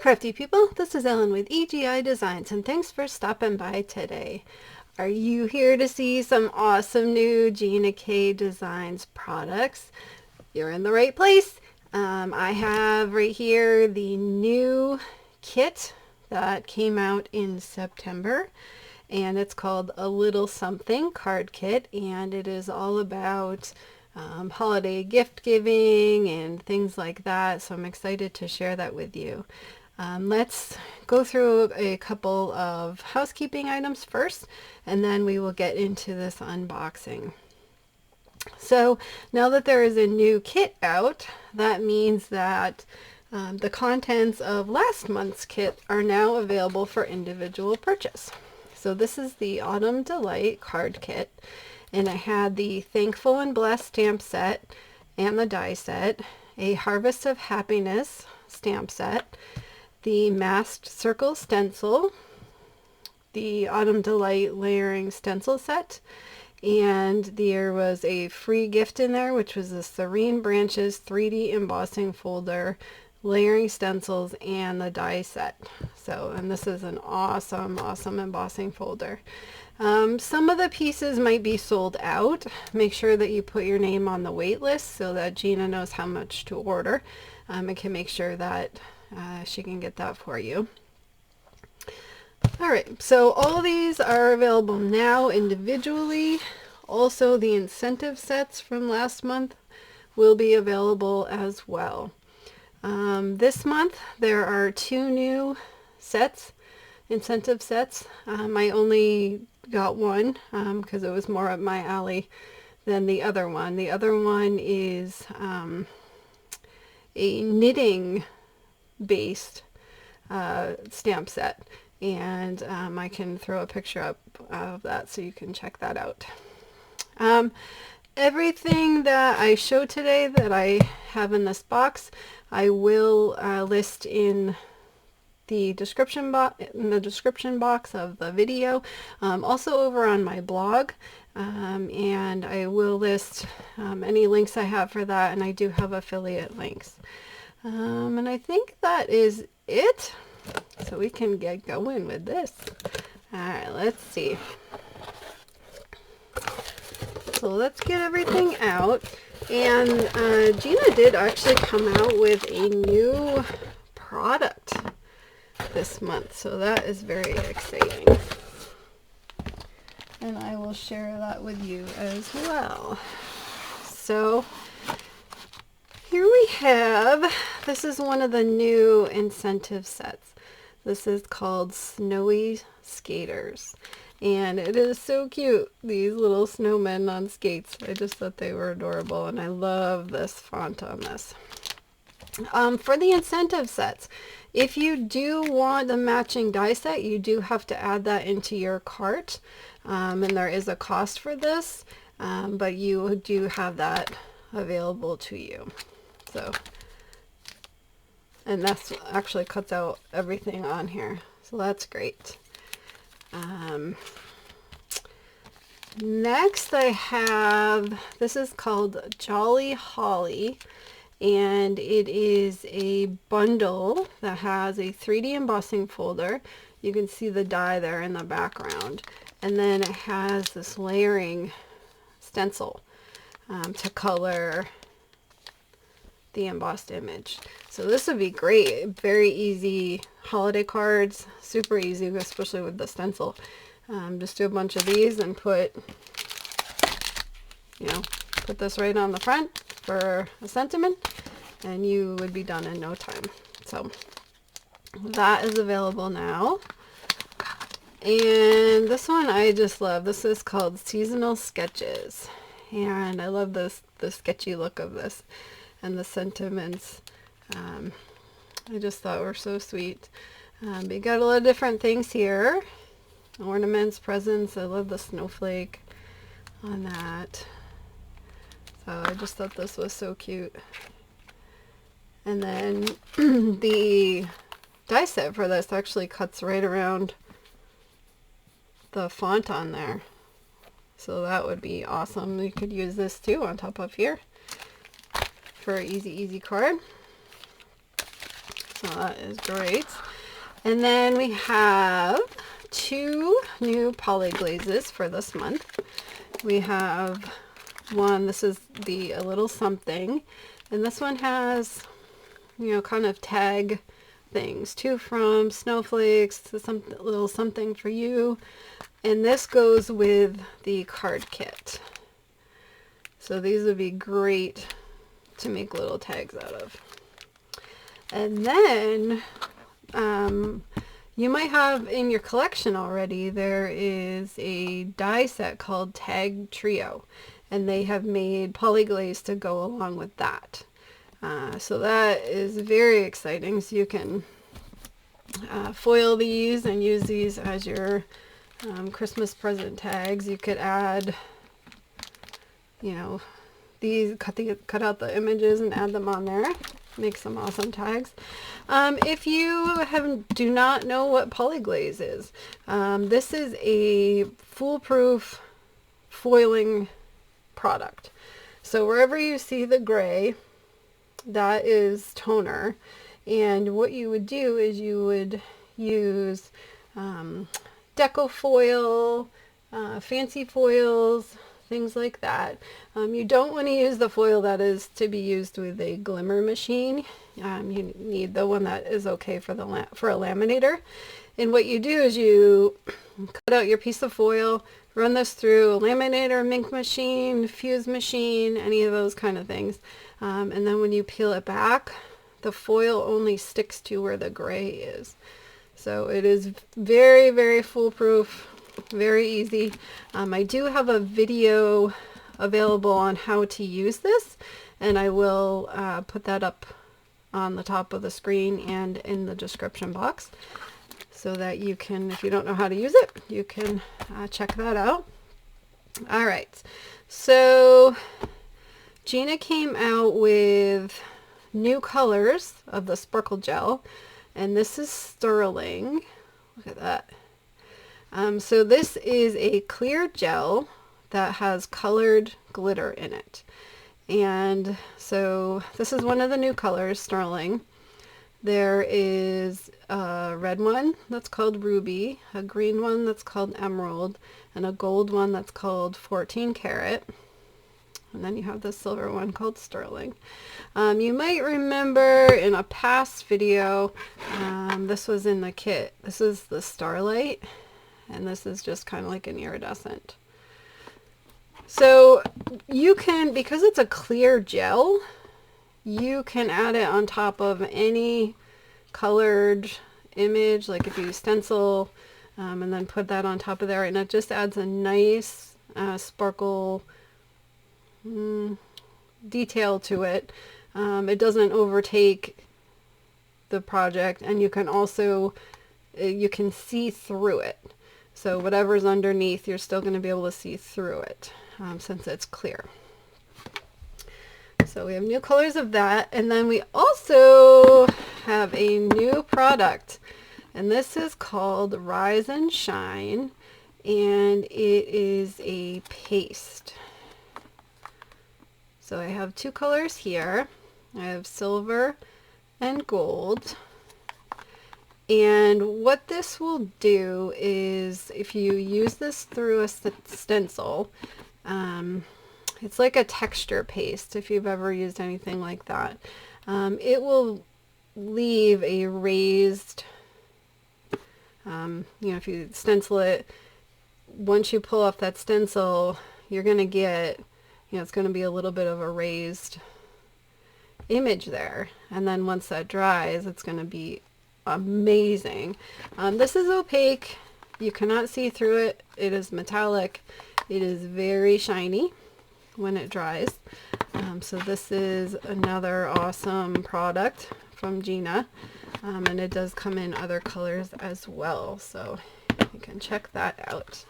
crafty people, this is Ellen with EGI Designs and thanks for stopping by today. Are you here to see some awesome new Gina K Designs products? You're in the right place. I have right here the new kit that came out in September, and it's called A Little Something Card Kit, and it is all about holiday gift giving and things like that, so I'm excited to share that with you. Let's go through a couple of housekeeping items first, and then we will get into this unboxing. So now that there is a new kit out, that means that the contents of last month's kit are now available for individual purchase. So this is the Autumn Delight card kit, and I had the Thankful and Blessed stamp set and the die set, a Harvest of Happiness stamp set, the Masked Circle stencil, the Autumn Delight layering stencil set, and there was a free gift in there, which was the Serene Branches 3D embossing folder, layering stencils, and the die set. So, and this is an awesome embossing folder. Some of the pieces might be sold out. Make sure that you put your name on the wait list so that Gina knows how much to order and can make sure that she can get that for you. Alright, so all these are available now individually. Also, the incentive sets from last month will be available as well. This month there are 2 new sets, incentive sets. I only got one because it was more up my alley than the other one. The other one is a knitting based stamp set, and I can throw a picture up of that so you can check that out. Everything that I show today that I have in this box, I will list in the description box of the video, also over on my blog, and I will list any links I have for that, and I do have affiliate links. And I think that is it, so we can get going with this. Alright, let's see. So let's get everything out, and Gina did actually come out with a new product this month, so that is very exciting, and I will share that with you as well. So here we have, this is one of the new incentive sets. This is called Snowy Skaters, and it is so cute, these little snowmen on skates. I just thought they were adorable, and I love this font on this. For the incentive sets, if you do want the matching die set, you do have to add that into your cart, and there is a cost for this, but you do have that available to you. So, and that's actually cuts out everything on here, so that's great. Next I have, this is called Jolly Holly, and it is a bundle that has a 3D embossing folder. You can see the die there in the background, and then it has this layering stencil to color the embossed image. So this would be great. Very easy holiday cards, super easy, especially with the stencil. Just do a bunch of these and put this right on the front for a sentiment, and you would be done in no time. So that is available now. And this one I just love. This is called Seasonal Sketches, and I love the sketchy look of this and the sentiments. I just thought were so sweet. But you got a lot of different things here. Ornaments, presents. I love the snowflake on that. So I just thought this was so cute. And then the die set for this actually cuts right around the font on there. So that would be awesome. You could use this too on top of here for an easy card. So that is great. And then we have 2 new Poly-Glazes for this month. We have one, this is the A Little Something, and this one has, you know, kind of tag things, 2 from snowflakes to some little something for you, and this goes with the card kit. So these would be great to make little tags out of. And then you might have in your collection already, there is a die set called Tag Trio, and they have made Poly-Glaze to go along with that. So that is very exciting. So you can foil these and use these as your Christmas present tags. You could add, you know, these, cut out the images and add them on there. Make some awesome tags. If you do not know what Poly-Glaze is, this is a foolproof foiling product. So wherever you see the gray, that is toner, and what you would do is you would use deco foil, fancy foils, things like that. You don't want to use the foil that is to be used with a glimmer machine. You need the one that is okay for for a laminator. And what you do is you cut out your piece of foil, run this through a laminator, mink machine, fuse machine, any of those kind of things. And then when you peel it back, the foil only sticks to where the gray is. So it is very, very foolproof, very easy. I do have a video available on how to use this, and I will put that up on the top of the screen and in the description box, so that you can, if you don't know how to use it, you can check that out. All right, so Gina came out with new colors of the sparkle gel, and this is Sterling. Look at that. So this is a clear gel that has colored glitter in it. And so this is one of the new colors, Sterling. There is a red one that's called Ruby, a green one that's called Emerald, and a gold one that's called 14 Karat. And then you have the silver one called Sterling. You might remember in a past video, this was in the kit. This is the Starlight, and this is just kind of like an iridescent. So you can, because it's a clear gel, you can add it on top of any colored image, like if you stencil and then put that on top of there, and it just adds a nice sparkle detail to it. It doesn't overtake the project, and you can also you can see through it. So whatever's underneath, you're still going to be able to see through it since it's clear. So we have new colors of that, and then we also have a new product, and this is called Rise and Shine, and it is a paste. So I have 2 colors here. I have silver and gold. And what this will do is, if you use this through a stencil, it's like a texture paste, if you've ever used anything like that. It will leave a raised, you know, if you stencil it, once you pull off that stencil, you're going to get, you know, it's going to be a little bit of a raised image there. And then once that dries, it's going to be amazing. This is opaque. You cannot see through it. It is metallic. It is very shiny when it dries. So this is another awesome product from Gina. And it does come in other colors as well. So you can check that out.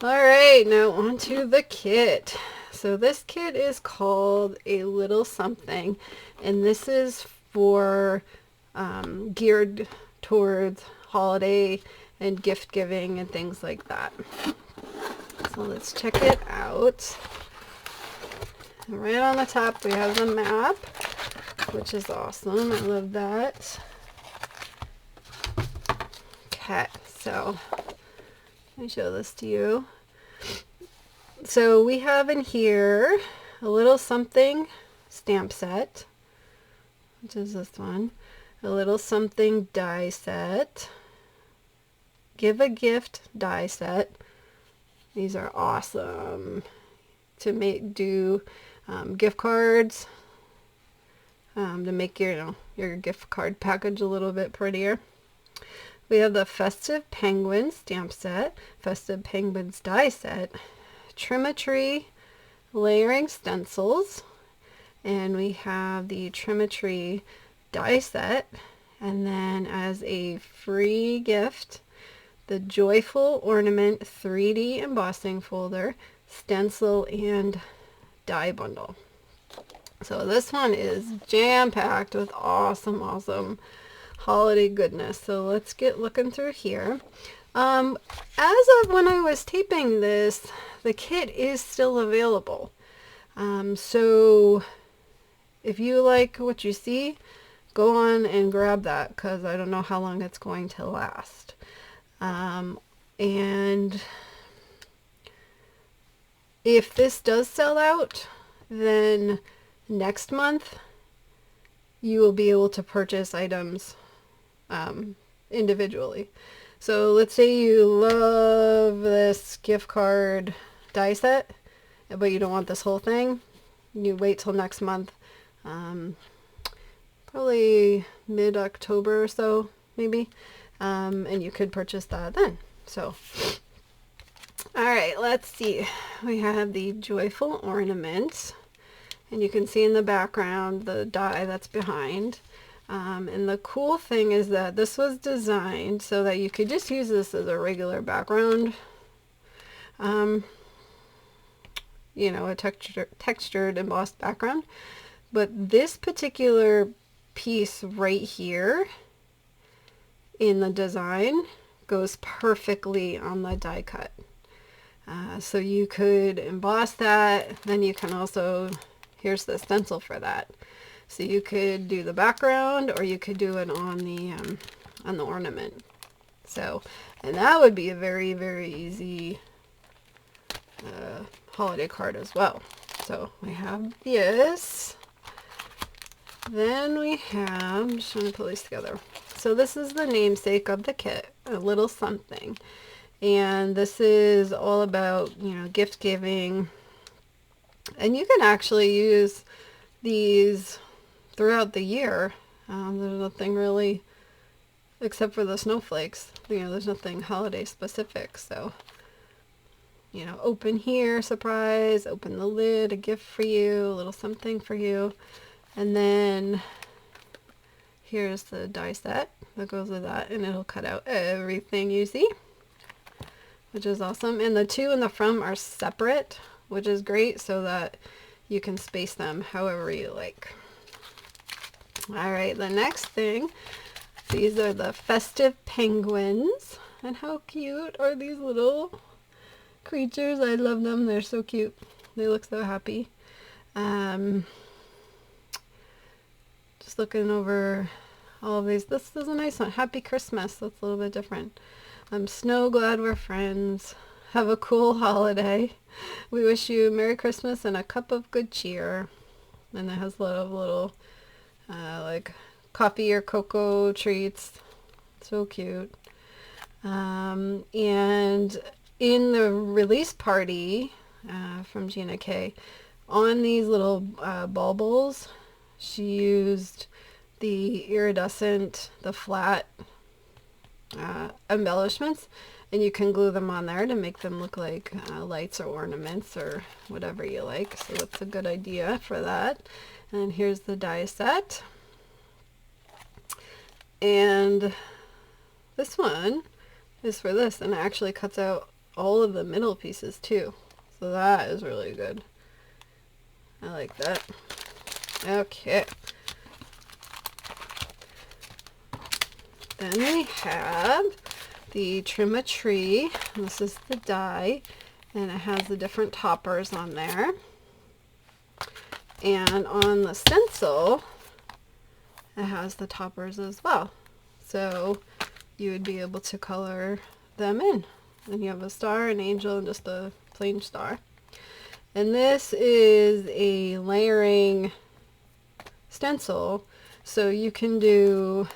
Alright, now on to the kit. So this kit is called A Little Something, and this is for geared towards holiday and gift giving and things like that. So let's check it out. Right on the top we have the map, which is awesome. I love that. Okay, so let me show this to you. So we have in here a little something stamp set, which is this one, a little something die set, give a gift die set. These are awesome to do gift cards, to make your gift card package a little bit prettier. We have the Festive Penguins stamp set, Festive Penguins Die Set, Trim-a-Tree layering stencils, and we have the Trim-a-Tree die set, and then as a free gift, the Joyful Ornament 3D embossing folder, stencil, and die bundle. So this one is jam-packed with awesome holiday goodness. So let's get looking through here. As of when I was taping this, the kit is still available. So if you like what you see, go on and grab that, because I don't know how long it's going to last. And if this does sell out, then next month you will be able to purchase items individually. So let's say you love this gift card die set, but you don't want this whole thing. You wait till next month, probably mid-October or so, maybe, and you could purchase that then. So, alright, let's see. We have the Joyful Ornament, and you can see in the background the die that's behind. And the cool thing is that this was designed so that you could just use this as a regular background. You know, a textured embossed background. But this particular piece right here in the design goes perfectly on the die cut. So you could emboss that, then you can also, here's the stencil for that. So you could do the background, or you could do it on the ornament. So, and that would be a very easy holiday card as well. So we have this. Then we have, I'm just going to put these together. So this is the namesake of the kit, a little something. And this is all about, you know, gift giving. And you can actually use these throughout the year. There's nothing really, except for the snowflakes, you know, there's nothing holiday specific. So, you know, open here, surprise, open the lid, a gift for you, a little something for you. And then here's the die set that goes with that, and it'll cut out everything you see, which is awesome. And the two in the front are separate, which is great, so that you can space them however you like. Alright, the next thing, these are the Festive Penguins. And how cute are these little creatures? I love them. They're so cute. They look so happy. Just looking over all of these. This is a nice one. Happy Christmas. That's a little bit different. Snow, glad we're friends. Have a cool holiday. We wish you Merry Christmas and a cup of good cheer. And it has a lot of little like coffee or cocoa treats. So cute. And in the release party from Gina K, on these little baubles, she used the iridescent, the flat embellishments, and you can glue them on there to make them look like lights or ornaments or whatever you like. So that's a good idea for that. And here's the die set. And this one is for this, and it actually cuts out all of the middle pieces too. So that is really good. I like that. Okay. Then we have the Trim-a-Tree. This is the die, and it has the different toppers on there. And on the stencil, it has the toppers as well. So you would be able to color them in. And you have a star, an angel, and just a plain star. And this is a layering stencil, so you can do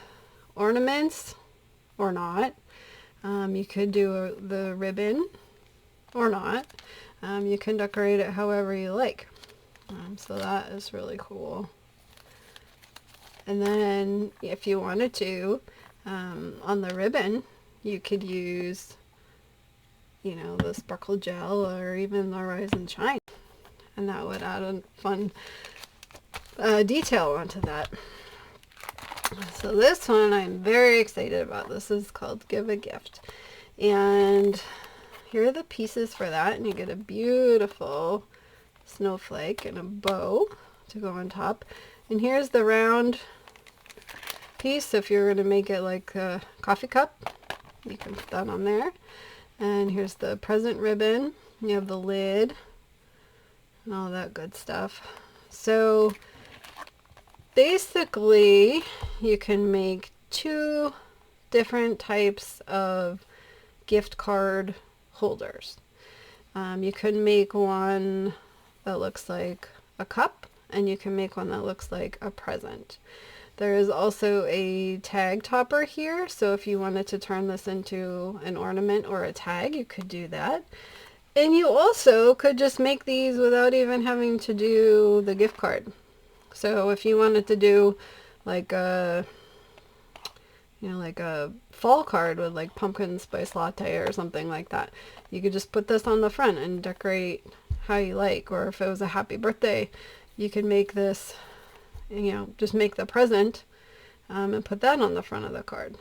ornaments or not. You could do the ribbon or not. You can decorate it however you like. So that is really cool. And then if you wanted to, on the ribbon, you could use, you know, the sparkle gel or even the Rise and Shine. And that would add a fun detail onto that. So this one I'm very excited about. This is called Give a Gift. And here are the pieces for that. And you get a beautiful snowflake and a bow to go on top. And here's the round piece. If you're going to make it like a coffee cup, you can put that on there. And here's the present ribbon. You have the lid and all that good stuff. So basically you can make two different types of gift card holders. You could make one that looks like a cup, and you can make one that looks like a present. There is also a tag topper here, so if you wanted to turn this into an ornament or a tag, you could do that. And you also could just make these without even having to do the gift card. So if you wanted to do like a, you know, like a fall card with like pumpkin spice latte or something like that, you could just put this on the front and decorate how you like. Or if it was a happy birthday, you could make this, you know, just make the present and put that on the front of the card.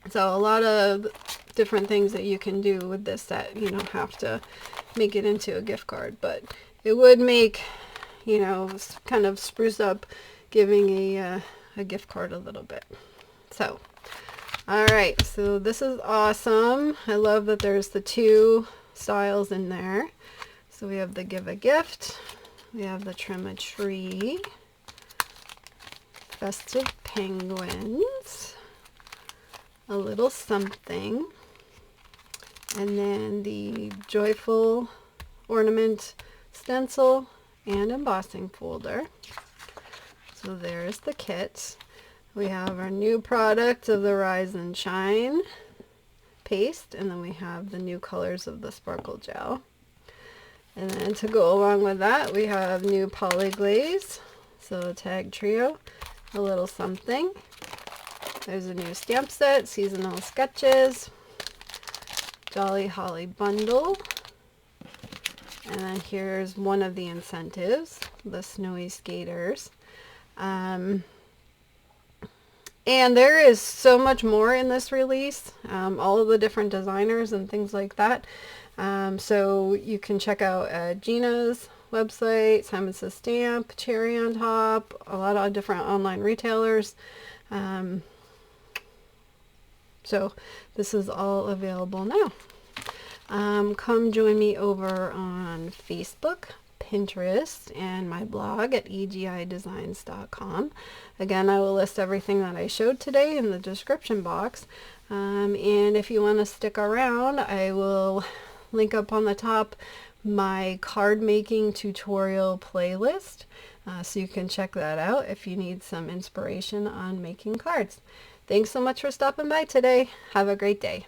So a lot of different things that you can do with this set. You don't have to make it into a gift card, but it would make, you know, kind of spruce up giving a gift card a little bit. So, all right, so this is awesome. I love that there's the two styles in there. So we have the Give a Gift, we have the Trim a Tree, Festive Penguins, a little something, and then the Joyful Ornament Stencil and Embossing folder. So there's the kit. We have our new product of the Rise and Shine paste, and then we have the new colors of the sparkle gel. And then to go along with that, we have new Poly-Glaze, so a tag trio, a little something. There's a new stamp set, seasonal sketches, Jolly Holly bundle, and then here's one of the incentives, the Snowy Skaters. And there is so much more in this release, all of the different designers and things like that. So you can check out Gina's website, Simon Says Stamp, Cherry on Top, a lot of different online retailers. So this is all available now. Come join me over on Facebook, Pinterest, and my blog at egidesigns.com. Again, I will list everything that I showed today in the description box. And if you want to stick around, I will link up on the top my card making tutorial playlist. So you can check that out if you need some inspiration on making cards. Thanks so much for stopping by today. Have a great day.